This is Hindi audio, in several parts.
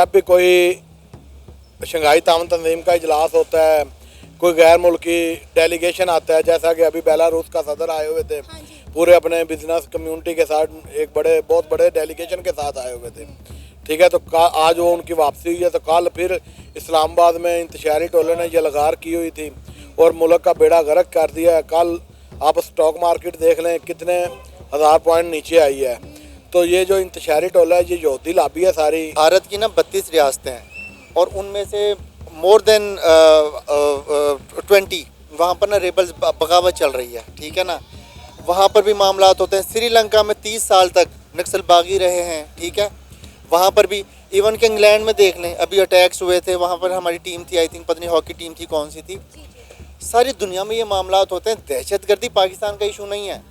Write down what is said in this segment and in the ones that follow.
जब भी कोई शंघाई ताउन तंजीम का इजलास होता है, कोई गैर मुल्की डेलीगेशन आता है, जैसा कि अभी बेलारूस का सदर आए हुए थे पूरे अपने बिजनेस कम्युनिटी के साथ, एक बहुत बड़े डेलीगेशन के साथ आए हुए थे। ठीक है, तो आज वो उनकी वापसी हुई है। तो कल फिर इस्लामाबाद में इंतशारी टोले ने ये लगार की हुई थी और मुल्क का बेड़ा गर्क कर दिया है। कल आप स्टॉक मार्केट देख लें कितने हज़ार पॉइंट नीचे आई है। तो ये जो इंतशारी टोला है, ये यहूदी लाबी है सारी। भारत की ना 32 रियासतें हैं और उनमें से मोर देन 20 वहाँ पर ना रेबल्स बगावत चल रही है। ठीक है ना, वहाँ पर भी मामलात होते हैं। श्रीलंका में 30 साल तक नक्सल बागी रहे हैं। ठीक है, वहाँ पर भी इवन कि इंग्लैंड में देख लें, अभी अटैक्स हुए थे, वहाँ पर हमारी टीम थी, आई थिंक पता नहीं हॉकी टीम थी कौन सी थी। सारी दुनिया में ये मामलात होते हैं। दहशतगर्दी पाकिस्तान का इशू नहीं है,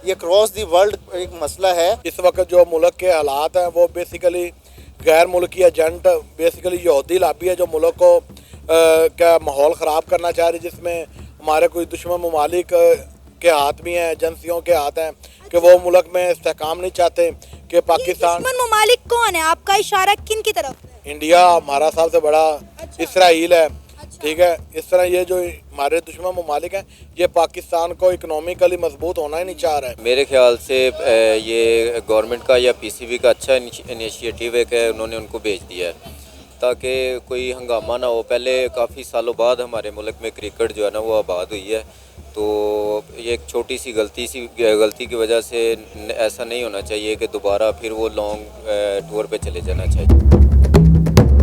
ये क्रॉस दी वर्ल्ड एक मसला है। इस वक्त जो मुल्क के हालात हैं वो बेसिकली गैर मुल्की एजेंट, बेसिकली यहूदी लाबी है जो मुल्क को का माहौल ख़राब करना चाह रही है, जिसमें हमारे कोई दुश्मन ममालिक के हाथ भी हैं, एजेंसियों के हाथ हैं कि वो मुल्क में इस्तेहकाम नहीं चाहते कि पाकिस्तान। दुश्मन ममालिक कौन है? आपका इशारा किन की तरफ है? इंडिया हमारा सबसे बड़ा, इसराइल है। ठीक है, इस तरह ये जो हमारे दुश्मन ममालिक हैं ये पाकिस्तान को इकोनॉमिकली मजबूत होना ही नहीं चाह रहा है। मेरे ख्याल से ये गवर्नमेंट का या पीसीबी का अच्छा इनिशिएटिव है कि उन्होंने उनको भेज दिया है ताकि कोई हंगामा ना हो। पहले काफ़ी सालों बाद हमारे मुल्क में क्रिकेट जो है ना वो आबाद हुई है, तो ये एक छोटी सी गलती की वजह से ऐसा नहीं होना चाहिए कि दोबारा फिर वो लॉन्ग टूर पे चले जाना चाहिए।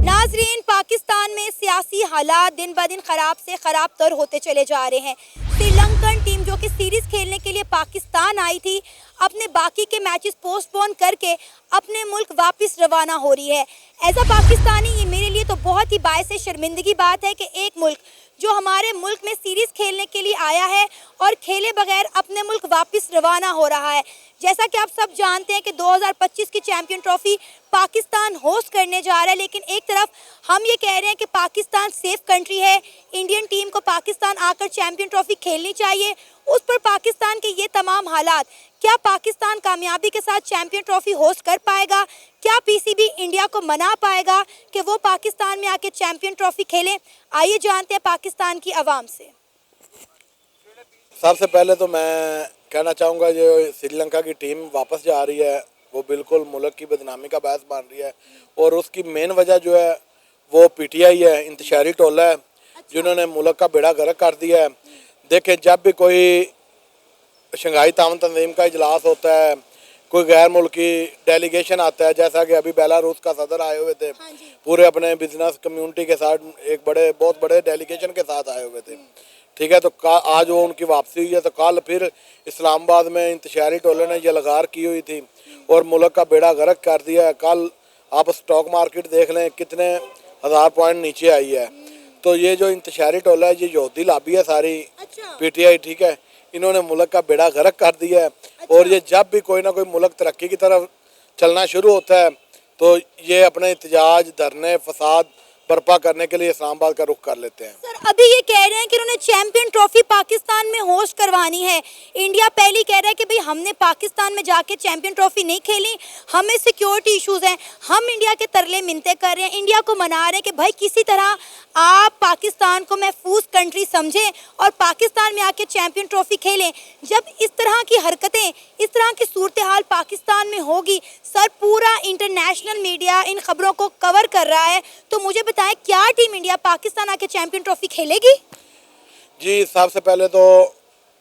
नाजरीन, पाकिस्तान में सियासी हालात दिन ब दिन खराब से खराब तर होते चले जा रहे हैं। श्रीलंकन टीम जो कि सीरीज खेलने के लिए पाकिस्तान आई थी, अपने बाकी के मैचेस पोस्टपोन करके अपने मुल्क वापस रवाना हो रही है। एज अ पाकिस्तानी ये मेरे लिए तो बहुत ही बायस शर्मिंदगी बात है कि एक मुल्क जो हमारे मुल्क में सीरीज खेलने के लिए आया है और खेले बगैर अपने मुल्क वापस रवाना हो रहा है। जैसा कि आप सब जानते हैं कि 2025 की चैंपियन ट्रॉफी पाकिस्तान होस्ट करने जा रहा है, लेकिन एक तरफ हम ये कह रहे हैं कि पाकिस्तान सेफ कंट्री है, इंडियन टीम को पाकिस्तान आकर चैंपियन ट्रॉफी खेलनी चाहिए। उस पर पाकिस्तान के ये तमाम हालात, क्या पाकिस्तान कामयाबी के साथ चैंपियन ट्रॉफी होस्ट कर पाएगा? क्या पीसीबी इंडिया को मना पाएगा कि वो पाकिस्तान में आके चैंपियन ट्रॉफी खेलें? आइए जानते हैं पाकिस्तान की आवाम से। सबसे पहले तो मैं कहना चाहूँगा जो श्रीलंका की टीम वापस जा रही है वो बिल्कुल मुल्क की बदनामी का बायस बन रही है और उसकी मेन वजह जो है वो पीटीआई है, इंतशारी टोला है जिन्होंने मुल्क का बेड़ा गर्क कर दिया है। देखें, जब भी कोई शंघाई ताउन तंजीम का इजलास होता है, कोई गैर मुल्की डेलीगेशन आता है, जैसा कि अभी बेलारूस का सदर आए हुए थे पूरे अपने बिजनेस कम्युनिटी के साथ, एक बहुत बड़े डेलीगेशन के साथ आए हुए थे। ठीक है, तो आज वो उनकी वापसी हुई है। तो कल फिर इस्लामाबाद में इंतशारी टोले ने ये लगार की हुई थी और मुल्क का बेड़ा गर्क कर दिया है। कल आप स्टॉक मार्केट देख लें कितने हज़ार पॉइंट नीचे आई है। तो ये जो इंतशारी टोला है ये यहूदी लाबी है सारी, पीटीआई। ठीक है, इन्होंने मुल्क का बेड़ा गर्क कर दिया है और ये जब भी कोई ना कोई मुल्क तरक्की की तरफ चलना शुरू होता है तो ये अपने एहतजाज, धरने, फसाद बर्पा करने के लिए इस्लामाबाद का रुख कर लेते हैं। सर, अभी ये कह रहे हैं कि उन्होंने चैंपियन ट्रॉफी पाकिस्तान में होस्ट करवानी है। इंडिया पहले कह रहा है कि भाई हमने पाकिस्तान में जाके चैंपियन ट्रॉफी नहीं खेली, हमें सिक्योरिटी इश्यूज हैं। हम इंडिया के तरले मिन्नतें कर रहे हैं, इंडिया को मना रहे हैं कि भाई किसी तरह आप पाकिस्तान को महफूज कंट्री समझें और पाकिस्तान में आके चैंपियन ट्रॉफी खेलें। जब इस तरह की हरकतें, इस तरह की सूरत हाल पाकिस्तान में होगी, सर पूरा इंटरनेशनल मीडिया इन खबरों को कवर कर रहा है, तो मुझे बताएं क्या टीम इंडिया पाकिस्तान आके चैंपियन ट्रॉफी खेलेगी? जी, सबसे पहले तो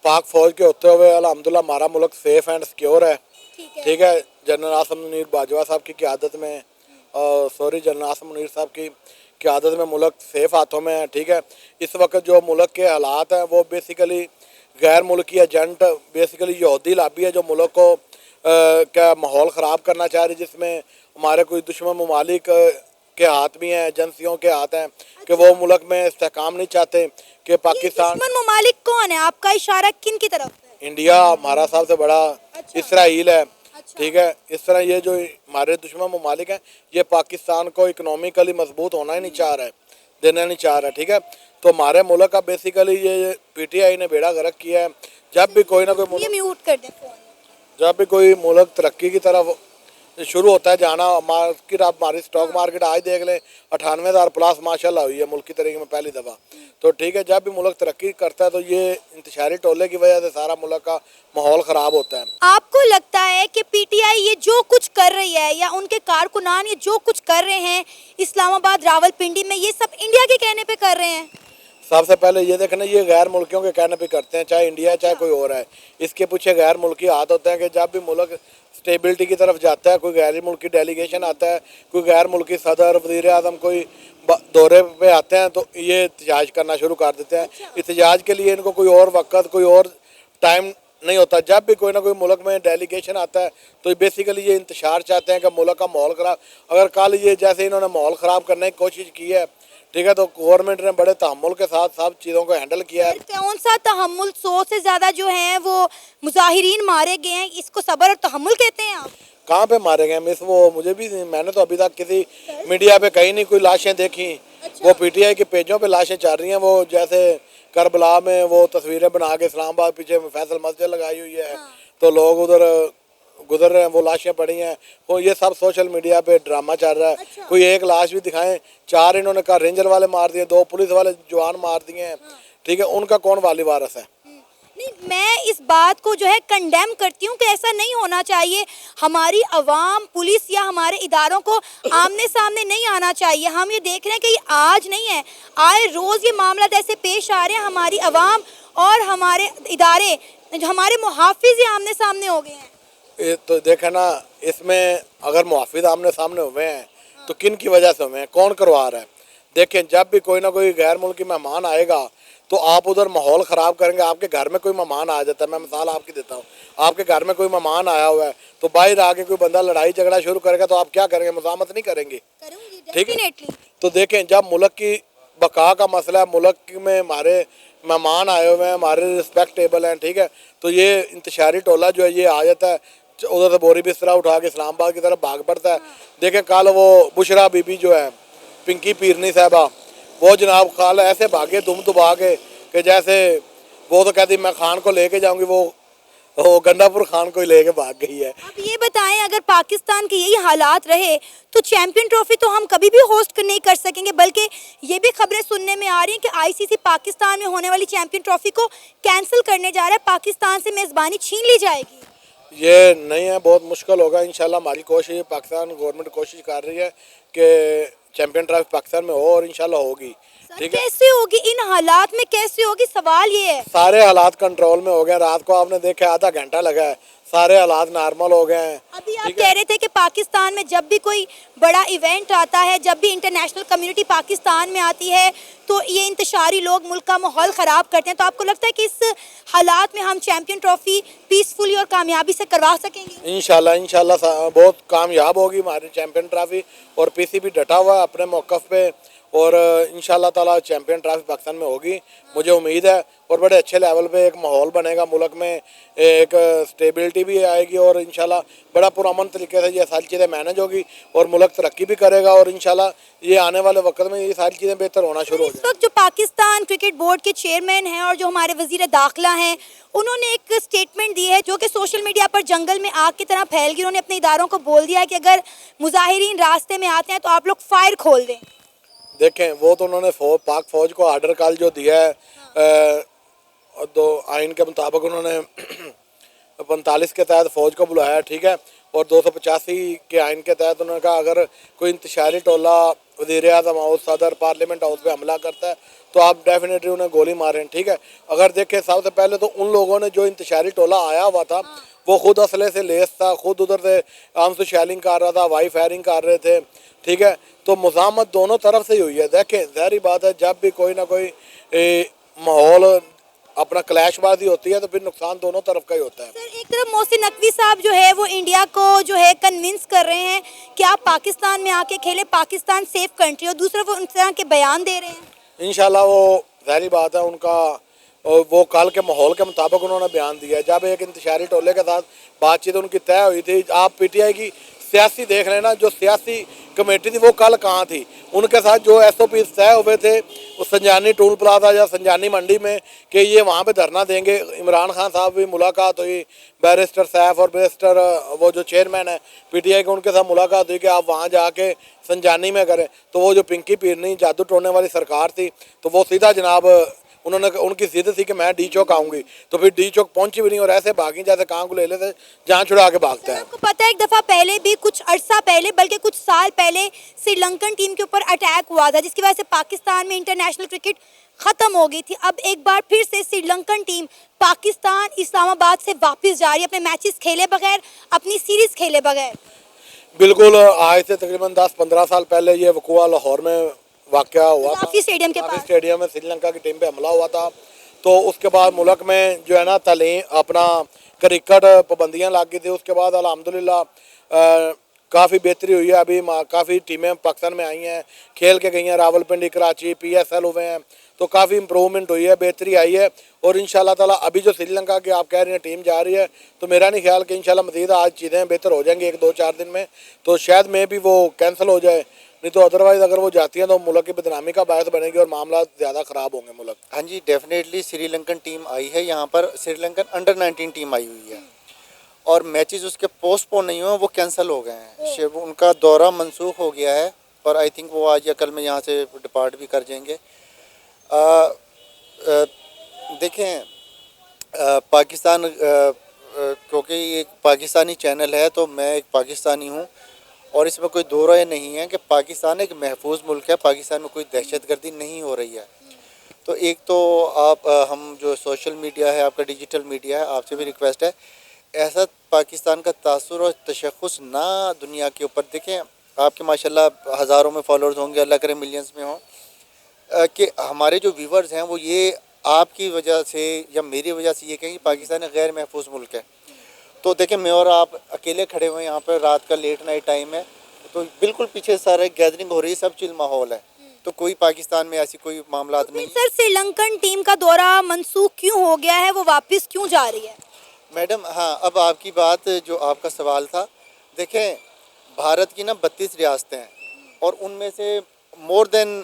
पाक फौज के होते हुए अल्हम्दुलिल्लाह हमारा मुल्क सेफ एंड सिक्योर है। ठीक है, जनरल आसिम मुनीर बाजवा साहब की क़यादत में, जनरल आसिम मुनीर साहब की क़यादत में मुल्क सेफ हाथों में है। ठीक है, इस वक्त जो मुल्क के हालात हैं वो बेसिकली गैर मुल्की एजेंट, बेसिकली यहूदी लाबी है जो मुल्क को का माहौल ख़राब करना चाह रही है, जिसमें हमारे कोई दुश्मन ममालिक के हाथ भी हैं, एजेंसियों के हाथ हैं कि वो मुल्क में इस्तेहकाम नहीं चाहते कि पाकिस्तान। दुश्मन ममालिक कौन है? आपका इशारा किन की तरफ है? इंडिया हमारा सबसे बड़ा, इसराइल है। ठीक है, इस तरह ये जो हमारे दुश्मन ममालिक हैं ये पाकिस्तान को इकोनॉमिकली मजबूत होना ही नहीं चाह रहा है, देना नहीं चाह रहा है। ठीक है, तो हमारे मुल्क का बेसिकली ये पीटीआई ने बेड़ा गर्क किया है। जब भी कोई ना कोई म्यूट कर दें फोन। जब भी कोई मुल्क तरक्की की तरफ शुरू होता है जाना मार्केट। आप हमारी स्टॉक मार्केट आज देख लें 98,000 प्लस माशाल्लाह हुई है मुल्क की तरीके में पहली दफ़ा। तो ठीक है, जब भी मुल्क तरक्की करता है तो ये इंतशारी टोले की वजह से सारा मुल्क का माहौल ख़राब होता है। आपको लगता है कि पीटीआई ये जो कुछ कर रही है या उनके कारकुनान ये जो कुछ कर रहे हैं इस्लामाबाद रावलपिंडी में, ये सब इंडिया के कहने पे कर रहे हैं? सबसे पहले ये देखना, ये गैर मुल्कियों के कहने पे करते हैं, चाहे इंडिया है चाहे कोई और है। इसके पीछे गैर मुल्की हाथ होते हैं कि जब भी मुल्क स्टेबिलिटी की तरफ जाता है, कोई गैर मुल्की डेलीगेशन आता है, कोई गैर मुल्की सदर वज़ीर आज़म कोई दौरे पे आते हैं तो ये एहतजाज करना शुरू कर देते हैं। एहतजाज के लिए इनको कोई और वक्त कोई और टाइम नहीं होता। जब भी कोई ना कोई मुल्क में डेलीगेशन आता है तो बेसिकली ये इंतशार चाहते हैं कि मुल्क का माहौल ख़राब। अगर कल ये जैसे इन्होंने माहौल ख़राब करने की कोशिश की है, ठीक है, तो गवर्नमेंट ने बड़े तहम्मुल के साथ सब चीज़ों को हैंडल किया है। कौन सा तहम्मुल? 100 से ज़्यादा जो हैं वो मुजाहिरीन मारे गए हैं, इसको सब्र और तहम्मुल कहते हैं आप? कहाँ पे मारे गए मिस? वो मुझे भी, मैंने तो अभी तक किसी मीडिया पे कहीं नहीं कोई लाशें देखी। वो पीटीआई के पेजों पे लाशें चल रही हैं। वो जैसे करबला में वो तस्वीरें बना के इस्लामाबाद पीछे फैसल मस्जिद लगाई हुई है, तो लोग उधर गुजर रहे हैं, वो लाशें पड़ी हैं। वो ये सब सोशल मीडिया पे ड्रामा चल रहा है। कोई एक लाश भी दिखाएं, 4 इन्होंने कहा रेंजर वाले मार दिए, 2 पुलिस वाले जवान मार दिए हैं, ठीक है, उनका कौन वाली वारस है? नहीं, मैं इस बात को जो है कंडेम करती हूँ कि ऐसा नहीं होना चाहिए। हमारी अवाम, पुलिस या हमारे इदारों को आमने सामने नहीं आना चाहिए। हम ये देख रहे हैं कि ये आज नहीं है, आए रोज़ ये मामला ऐसे पेश आ रहे हैं। हमारी अवाम और हमारे इदारे, जो हमारे मुहाफिज, ये आमने सामने हो गए हैं। तो देखे ना, इसमें अगर मुहाफिज आमने सामने हुए हैं तो किन की वजह से हुए हैं, कौन करवा रहा है? देखें, जब भी कोई ना कोई गैर मुल्की मेहमान आएगा तो आप उधर माहौल ख़राब करेंगे। आपके घर में कोई मेहमान आ जाता है, मैं मिसाल आपकी देता हूँ, आपके घर में कोई मेहमान आया हुआ है तो बाहर आके कोई बंदा लड़ाई झगड़ा शुरू करेगा तो आप क्या करेंगे? मुज़ामत नहीं करेंगे, ठीक है? तो देखें, जब मुल्क की बका का मसला है, मुल्क में हमारे मेहमान आए हुए हैं, हमारे रिस्पेक्टेबल हैं, ठीक है, तो ये इंतशारी टोला जो है ये आ जाता है, उधर से बोरी बिस्तरा उठा के इस्लामाबाद की तरफ भाग पड़ता है। देखें, कल वो बुशरा बीबी जो है, पिंकी पीरनी साहबा, वो जनाब कल ऐसे भागे दुम दुबा के कि जैसे वो तो कहती मैं खान को लेके जाऊंगी, वो गंडापुर खान को ही लेके भाग गई है। अब ये बताएं, अगर पाकिस्तान के यही हालात रहे तो चैंपियन ट्रॉफी तो हम कभी भी होस्ट नहीं कर सकेंगे, बल्कि ये भी खबरें सुनने में आ रही हैं कि आईसीसी पाकिस्तान में होने वाली चैंपियन ट्रॉफी को कैंसिल करने जा रहा है, पाकिस्तान से मेज़बानी छीन ली जाएगी। ये नहीं है, बहुत मुश्किल होगा। इंशाल्लाह हमारी कोशिश, पाकिस्तान गवर्नमेंट कोशिश कर रही है कि चैंपियन ट्रॉफी पाकिस्तान में हो और इंशाल्लाह होगी, ठीक है। कैसे होगी? इन हालात में कैसे होगी? सवाल ये है। सारे हालात कंट्रोल में हो गए। रात को आपने देखा आधा घंटा लगा है, सारे हालात नॉर्मल हो गए हैं। अभी आप कह रहे थे कि पाकिस्तान में जब भी कोई बड़ा इवेंट आता है, जब भी इंटरनेशनल कम्युनिटी पाकिस्तान में आती है तो ये इंतशारी लोग मुल्क का माहौल ख़राब करते हैं। तो आपको लगता है कि इस हालात में हम चैंपियन ट्रॉफी पीसफुली और कामयाबी से करवा सकेंगे? इंशाल्लाह बहुत कामयाब होगी हमारी चैंपियन ट्रॉफी, और पीसीबी डटा हुआ है अपने मौक़िफ़ पे, और इंशाल्लाह ताला चैंपियन ट्रॉफी पाकिस्तान में होगी, मुझे उम्मीद है। और बड़े अच्छे लेवल पे एक माहौल बनेगा मुल्क में, एक स्टेबिलिटी भी आएगी, और इंशाल्लाह बड़ा पुरअमन तरीके से ये सारी चीज़ें मैनेज होगी और मुल्क तरक्की भी करेगा, और इंशाल्लाह ये आने वाले वक्त में ये सारी चीज़ें बेहतर होना शुरू हो इस वक्त जो पाकिस्तान क्रिकेट बोर्ड के चेयरमैन हैं और जो हमारे वजीर दाखिला हैं, उन्होंने एक स्टेटमेंट दी है जो कि सोशल मीडिया पर जंगल में आग की तरह फैल गई। उन्होंने अपने इदारों को बोल दिया है कि अगर मुजाहिरीन रास्ते में आते हैं तो आप लोग फायर खोल दें। देखें, वो तो उन्होंने पाक फौज को आर्डर कल जो दिया है, दो आइन के मुताबिक उन्होंने 45 के तहत फ़ौज को बुलाया, ठीक है, और 285 के आइन के तहत उन्होंने कहा अगर कोई इंतशारी टोला वज़ीर आज़म हाउस, सदर, पार्लियामेंट हाउस पे हमला करता है तो आप डेफिनेटली उन्हें गोली मारें, ठीक है। अगर देखें, सबसे पहले तो उन लोगों ने जो इंतशारी टोला आया हुआ था वो खुद असले से लेस था, खुद उधर से आर्म से शेलिंग कर रहा था, वाई फायरिंग कर रहे थे, ठीक है। तो मुज़ामत दोनों तरफ से ही हुई है। देखें, ज़ाहिर बात है, जब भी कोई ना कोई माहौल अपना क्लैशबाजी होती है तो फिर नुकसान दोनों तरफ का ही होता है। सर, एक तरफ मोहसिन नकवी साहब जो है वो इंडिया को जो है कन्विंस कर रहे हैं कि आप पाकिस्तान में आके खेले, पाकिस्तान सेफ कंट्री, और दूसरा वो उन तरह के बयान दे रहे हैं। इंशाल्लाह वो ज़ाहिर बात है, उनका वो कल के माहौल के मुताबिक उन्होंने बयान दिया है। जब एक इंतशारी टोले के साथ बातचीत उनकी तय हुई थी, आप पीटीआई की सियासी देख लेना, जो सियासी कमेटी थी वो कल कहाँ थी, उनके साथ जो SOP तय हुए थे वो संजानी टोल प्लाजा या संजानी मंडी में कि ये वहाँ पे धरना देंगे। इमरान खान साहब भी मुलाकात हुई, बैरिस्टर सैफ और बैरिस्टर वो जो चेयरमैन है PTI के, उनके साथ मुलाकात हुई कि आप वहाँ जाके संजानी में करें। तो वो जो पिंकी पीरनी जादू टोड़ने वाली सरकार थी, तो वो सीधा जनाब उन्होंने, उनकी जिद थी कि मैं D चौक आऊँगी, तो फिर D चौक पहुंची भी नहीं और ऐसे भागी जैसे कान को ले लेते जान छुड़ा के भागते हैं। आपको पता है एक दफ़ा पहले भी, कुछ अरसा पहले, बल्कि कुछ साल पहले श्रीलंकन टीम के ऊपर अटैक हुआ था, जिसकी वजह से पाकिस्तान में इंटरनेशनल क्रिकेट ख़त्म हो गई थी। अब एक बार फिर से श्रीलंकन टीम पाकिस्तान इस्लामाबाद से वापस जा रही है, अपने मैचेस खेले बगैर, अपनी सीरीज़ खेले बगैर। बिल्कुल, आज से तकरीबन 10-15 साल पहले ये वक़ुआ लाहौर में वाक़या हुआ था। काफी स्टेडियम के काफी पास। स्टेडियम में श्रीलंका की टीम पे हमला हुआ था। तो उसके बाद मुल्क में जो है ना तालीम अपना क्रिकेट पाबंदियाँ लग गई थी। उसके बाद अल्हम्दुलिल्लाह काफ़ी बेहतरी हुई है। अभी काफ़ी टीमें पाकिस्तान में आई हैं, खेल के गई हैं, रावलपिंडी, कराची, PSL हुए हैं, तो काफ़ी इम्प्रूवमेंट हुई है, बेहतरी आई है। और इंशाल्लाह ताला अभी जो श्रीलंका की आप कह रही हैं टीम जा रही है, तो मेरा नहीं ख्याल कि इंशाल्लाह मज़ीद आज चीज़ें बेहतर हो जाएंगी 1-2-4 दिन में, तो शायद में भी वो कैंसिल हो जाए, नहीं तो अदरवाइज़ अगर वो जाती हैं तो मुल्क की बदनामी का बायस बनेगी और मामला ज़्यादा ख़राब होंगे मुल्क। हाँ जी, डेफिनेटली श्रीलंकन टीम आई है यहाँ पर, श्रीलंकन अंडर-19 टीम आई हुई है और मैचेस उसके पोस्टपोन नहीं हुए, वो कैंसिल हो गए हैं। उनका दौरा मंसूख हो गया है और आई थिंक वो आज या कल में यहाँ से डिपार्ट भी कर जाएंगे। देखें, पाकिस्तान क्योंकि ये एक पाकिस्तानी चैनल है तो मैं एक पाकिस्तानी हूँ और इसमें कोई दो राय नहीं है कि पाकिस्तान एक महफूज मुल्क है, पाकिस्तान में कोई दहशतगर्दी नहीं हो रही है। तो एक तो आप हम जो सोशल मीडिया है, आपका डिजिटल मीडिया है, आपसे भी रिक्वेस्ट है ऐसा पाकिस्तान का तासुर और तशख़्ख़ुस ना दुनिया के ऊपर। देखें, आपके माशाल्लाह हज़ारों में फॉलोअर्स होंगे, अल्लाह करे मिलियंस में हों, कि हमारे जो व्यूवर्स हैं वो ये आपकी वजह से या मेरी वजह से ये कहें कि पाकिस्तान एक गैर महफूज मुल्क है। तो देखें, मैं और आप अकेले खड़े हुए हैं यहाँ पर, रात का लेट नाइट टाइम है, तो बिल्कुल पीछे सारे गैदरिंग हो रही है, सब चिल माहौल है, तो कोई पाकिस्तान में ऐसी कोई मामला नहीं। सर, श्रीलंकन टीम का दौरा मनसूख क्यों हो गया है, वो वापस क्यों जा रही है? मैडम, हाँ, अब आपकी बात जो आपका सवाल था, देखें भारत की ना 32 रियासतें हैं और उनमें से मोर देन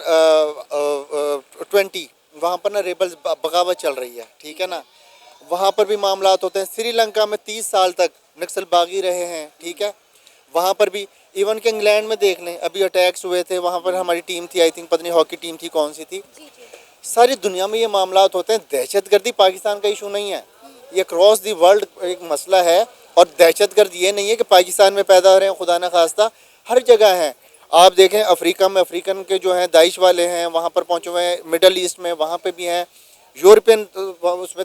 20 वहाँ पर ना रेबल्स बगावत चल रही है, ठीक है ना, वहाँ पर भी मामला होते हैं। श्रीलंका में 30 साल तक नक्सलबागी रहे हैं, ठीक है, वहाँ पर भी इवन के इंग्लैंड में देख लें, अभी अटैक्स हुए थे, वहाँ पर हमारी टीम थी, आई थिंक पता नहीं हॉकी टीम थी कौन सी थी। सारी दुनिया में ये मामला होते हैं। दहशतगर्दी पाकिस्तान का इशू नहीं है, ये क्रॉस दी वर्ल्ड एक मसला है और दहशतगर्द ये नहीं है कि पाकिस्तान में पैदा हो रहे हैं, खुदा न खास्ता हर जगह हैं। आप देखें अफ्रीका में अफ्रीकन के जो हैं दाइश वाले हैं वहाँ पर पहुँचे हुए हैं, मिडल ईस्ट में वहाँ पे भी हैं, यूरोपियन उसमें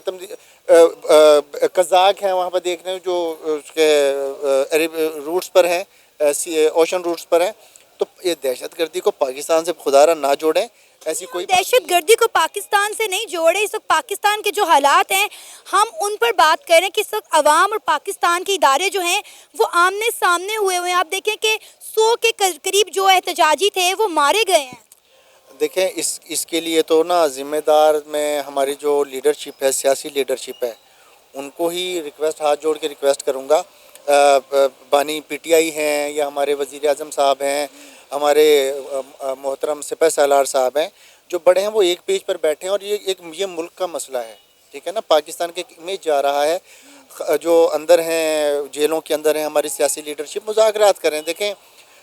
कज़ाक हैं वहाँ पर देख रहे हैं जो उसके रूट्स पर हैं, ओशन रूट्स पर हैं। तो ये दहशतगर्दी को पाकिस्तान से खुदारा ना जोड़ें, ऐसी कोई दहशतगर्दी को पाकिस्तान से नहीं जोड़े। इस वक्त पाकिस्तान के जो हालात हैं हम उन पर बात करें कि इस वक्त अवाम और पाकिस्तान के इदारे जो हैं वो आमने सामने हुए हुए हैं। आप देखें कि 100 के करीब जो एहतजाजी थे वो मारे गए हैं। देखें, इसके लिए तो ना ज़िम्मेदार मैं हमारी जो लीडरशिप है, सियासी लीडरशिप है, उनको ही रिक्वेस्ट, हाथ जोड़ के रिक्वेस्ट करूँगा। बानी PTI हैं या हमारे वज़ीर आज़म साहब हैं, हमारे मोहतरम सिपह सालार साहब हैं, जो बड़े हैं वो एक पेज पर बैठे हैं और ये मुल्क का मसला है, ठीक है ना। पाकिस्तान के इमेज जा रहा है, जो अंदर हैं जेलों के अंदर हैं हमारी सियासी लीडरशिप, मुज़ाकरात करें। देखें,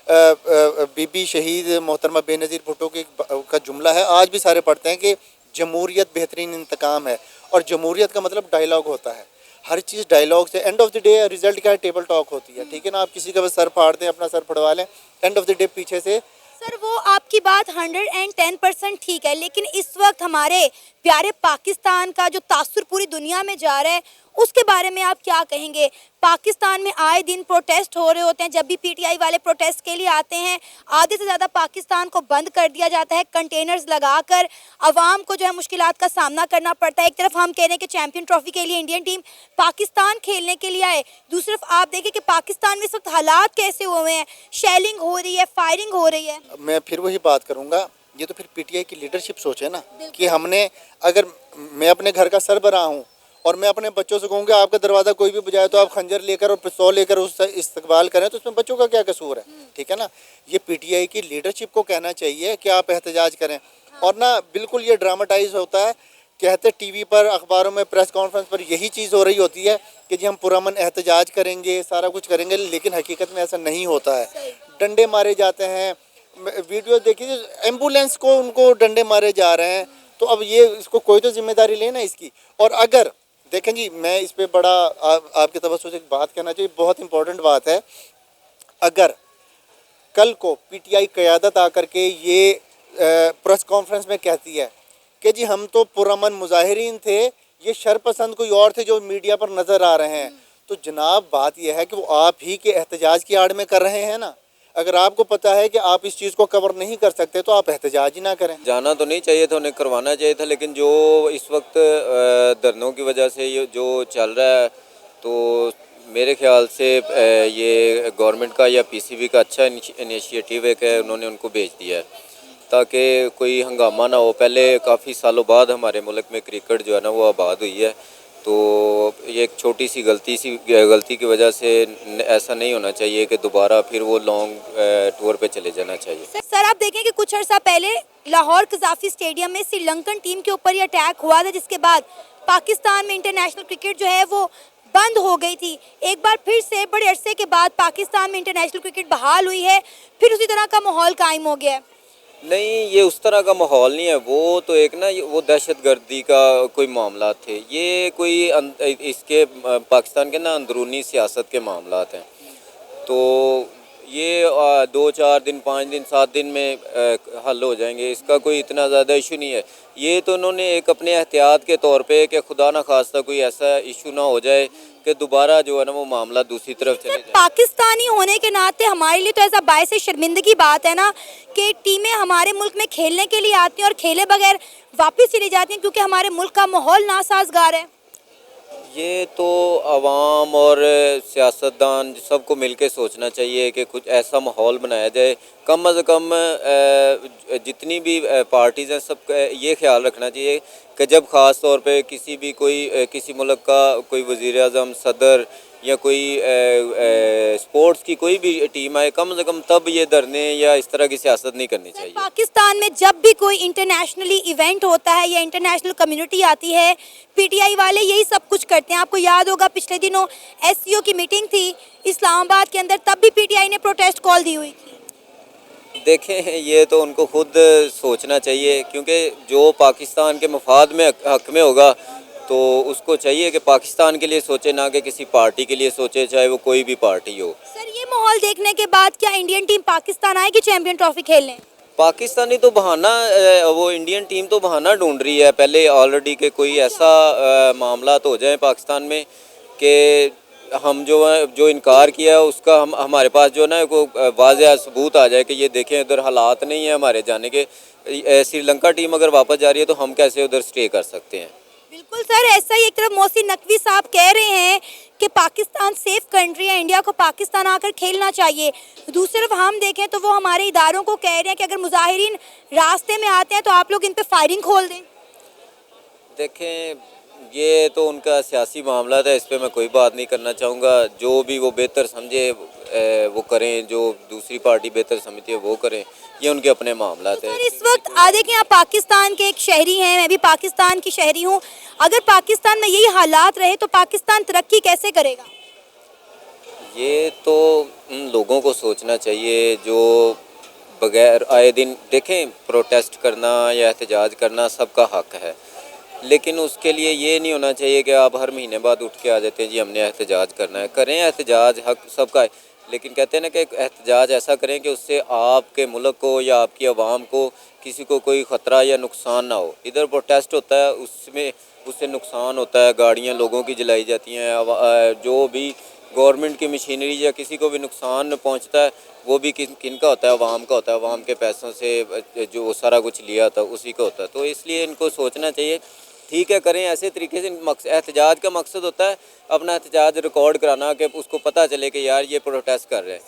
बीबी शहीद मोहतरमा बेनज़ीर भुट्टो का जुमला है, आज भी सारे पढ़ते हैं कि जमहूरियत बेहतरीन इंतकाम है, और जमहूरियत का मतलब डायलॉग होता है, हर चीज़ डायलॉग से। End of the day result क्या है, टेबल टॉक होती है, ठीक है ना। आप किसी का बस सर फाड़ दें, अपना सर फड़वा लें, एंड ऑफ द डे पीछे से। सर, वो आपकी बात 110% ठीक है, लेकिन इस वक्त हमारे प्यारे पाकिस्तान का जो तासुर पूरी दुनिया में जा रहा है उसके बारे में आप क्या कहेंगे? पाकिस्तान में आए दिन प्रोटेस्ट हो रहे होते हैं, जब भी PTI वाले प्रोटेस्ट के लिए आते हैं आधे से ज़्यादा पाकिस्तान को बंद कर दिया जाता है, कंटेनर्स लगाकर आवाम को जो है मुश्किलात का सामना करना पड़ता है। एक तरफ हम कह रहे हैं कि चैम्पियन ट्रॉफी के लिए इंडियन टीम पाकिस्तान खेलने के लिए आए, दूसरी तरफ आप देखें कि पाकिस्तान में इस वक्त हालात कैसे हुए हैं, शेलिंग हो रही है, फायरिंग हो रही है। मैं फिर वही बात करूँगा, ये तो फिर PTI की लीडरशिप सोचे ना कि हमने, अगर मैं अपने घर का सरबराह हूँ और मैं अपने बच्चों से कहूँगा आपका दरवाज़ा कोई भी बजाए तो आप खंजर लेकर और पिस्तौल लेकर उससे इस्तकबाल करें, तो उसमें बच्चों का क्या कसूर है? ठीक है ना। ये पीटीआई की लीडरशिप को कहना चाहिए कि आप एहतजाज करें, और ना बिल्कुल ये ड्रामेटाइज होता है। कहते टीवी पर, अखबारों में, प्रेस कॉन्फ्रेंस पर यही चीज़ हो रही होती है कि जी हम पुरअमन एहतजाज करेंगे, सारा कुछ करेंगे, लेकिन हकीकत में ऐसा नहीं होता है। डंडे मारे जाते हैं, वीडियो देखिए, एम्बुलेंस को उनको डंडे मारे जा रहे हैं। तो अब ये इसको कोई तो जिम्मेदारी लेना इसकी। और अगर देखें जी, मैं इस पे बड़ा आपके तवज्जो से एक बात कहना चाहिए, बहुत इंपॉर्टेंट बात है। अगर कल को पीटीआई क़यादत आकर के ये प्रेस कॉन्फ्रेंस में कहती है कि जी हम तो पुरअमन मुजाहिरीन थे, ये शरपसंद कोई और थे जो मीडिया पर नज़र आ रहे हैं, तो जनाब बात यह है कि वो आप ही के एहतजाज की आड़ में कर रहे हैं ना। अगर आपको पता है कि आप इस चीज़ को कवर नहीं कर सकते तो आप एहतजाज ही ना करें। जाना तो नहीं चाहिए था, उन्हें करवाना चाहिए था, लेकिन जो इस वक्त धरनों की वजह से ये जो चल रहा है, तो मेरे ख्याल से ये गवर्नमेंट का या पीसीबी का अच्छा इनिशिएटिव है, उन्होंने उनको भेज दिया है ताकि कोई हंगामा ना हो। पहले काफ़ी सालों बाद हमारे मुल्क में क्रिकेट जो है ना वो आबाद हुई है, तो ये एक छोटी सी गलती की वजह से ऐसा नहीं होना चाहिए कि दोबारा फिर वो लॉन्ग टूर पे चले जाना चाहिए। सर आप देखें कि कुछ अर्सा पहले लाहौर कज़ाफ़ी स्टेडियम में श्रीलंकन टीम के ऊपर ये अटैक हुआ था, जिसके बाद पाकिस्तान में इंटरनेशनल क्रिकेट जो है वो बंद हो गई थी। एक बार फिर से बड़े अरसे के बाद पाकिस्तान में इंटरनेशनल क्रिकेट बहाल हुई है, फिर उसी तरह का माहौल कायम हो गया है। नहीं, ये उस तरह का माहौल नहीं है, वो तो एक ना वो दहशतगर्दी का कोई मामला थे, ये कोई इसके पाकिस्तान के ना अंदरूनी सियासत के मामला हैं। तो ये 2-4 दिन, 5 दिन, 7 दिन में हल हो जाएंगे, इसका कोई इतना ज़्यादा इशू नहीं है। ये तो उन्होंने एक अपने एहतियात के तौर पे कि खुदा ना खास्ता कोई ऐसा इशू ना हो जाए कि दोबारा जो है ना वो मामला दूसरी तरफ चले जाए। पाकिस्तानी होने के नाते हमारे लिए तो ऐसा बायसे शर्मिंदगी बात है ना कि टीमें हमारे मुल्क में खेलने के लिए आती हैं और खेले बगैर वापस चली जाती हैं, क्योंकि हमारे मुल्क का माहौल नासाजगार है। ये तो आवाम और सियासतदान सबको मिलकर सोचना चाहिए कि कुछ ऐसा माहौल बनाया जाए। कम अज़ कम जितनी भी पार्टीज़ हैं सब ये ख्याल रखना चाहिए कि जब ख़ास तौर पे किसी मुल्क का कोई वज़ीर आज़म, सदर या कोई स्पोर्ट्स की कोई भी टीम आए, कम से कम तब ये धरने या इस तरह की सियासत नहीं करनी चाहिए। पाकिस्तान में जब भी कोई इंटरनेशनली इवेंट होता है या इंटरनेशनल कम्युनिटी आती है, पीटीआई वाले यही सब कुछ करते हैं। आपको याद होगा पिछले दिनों एससीओ की मीटिंग थी इस्लामाबाद के अंदर, तब भी पीटीआई ने प्रोटेस्ट कॉल दी हुई थी। देखें, ये तो उनको खुद सोचना चाहिए, क्योंकि जो पाकिस्तान के मफाद में हक में होगा तो उसको चाहिए कि पाकिस्तान के लिए सोचे, ना कि किसी पार्टी के लिए सोचे, चाहे वो कोई भी पार्टी हो। सर ये माहौल देखने के बाद क्या इंडियन टीम पाकिस्तान आएगी चैंपियन ट्रॉफी खेलने? पाकिस्तानी तो बहाना, वो इंडियन टीम तो बहाना ढूंढ रही है पहले ऑलरेडी कि कोई ऐसा मामला तो हो जाए पाकिस्तान में कि हम जो इनकार किया है उसका हमारे पास जो ना को वाज़ेह सबूत आ जाए कि ये देखें इधर हालात नहीं है हमारे जाने के। श्रीलंका टीम अगर वापस जा रही है तो हम कैसे उधर स्टे कर सकते हैं। बिल्कुल सर, ऐसा ही एक तरफ मोहसिन नकवी साहब कह रहे हैं कि पाकिस्तान सेफ कंट्री है, इंडिया को पाकिस्तान आकर खेलना चाहिए। दूसरी तरफ हम देखें तो वो हमारे इदारों को कह रहे हैं कि अगर मुजाहिरीन रास्ते में आते हैं तो आप लोग इन पे फायरिंग खोल दें। देखें, ये तो उनका सियासी मामला था, इस पर मैं कोई बात नहीं करना चाहूँगा। जो भी वो बेहतर समझे वो करें, जो दूसरी पार्टी बेहतर समझती है वो करें, ये उनके अपने मामला थे। इस वक्त देखिए आप पाकिस्तान के एक शहरी हैं, मैं भी पाकिस्तान की शहरी हूँ। अगर पाकिस्तान में यही हालात रहे तो पाकिस्तान तरक्की कैसे करेगा? ये तो उन लोगों को सोचना चाहिए जो बगैर आए दिन, देखें, प्रोटेस्ट करना या एहतजाज करना सबका हक है, लेकिन उसके लिए ये नहीं होना चाहिए कि आप हर महीने बाद उठ के आ जाते हैं जी हमने एहतजाज करना है। करें एहतजाज, हक सबका है, लेकिन कहते हैं ना कि एहतजाज ऐसा करें कि उससे आपके मुल्क को या आपकी आवाम को किसी को कोई ख़तरा या नुकसान ना हो। इधर प्रोटेस्ट होता है उससे नुकसान होता है, गाड़ियाँ लोगों की जलाई जाती हैं, जो भी गवर्नमेंट की मशीनरी या किसी को भी नुकसान पहुंचता है वो भी किनका होता है? आवाम का होता है। आवाम के पैसों से जो सारा कुछ लिया था उसी का होता है। तो इसलिए इनको सोचना चाहिए, ठीक है करें ऐसे तरीके से। एहतजाज का मकसद होता है अपना एहतजाज रिकॉर्ड कराना कि उसको पता चले कि यार ये प्रोटेस्ट कर रहे हैं।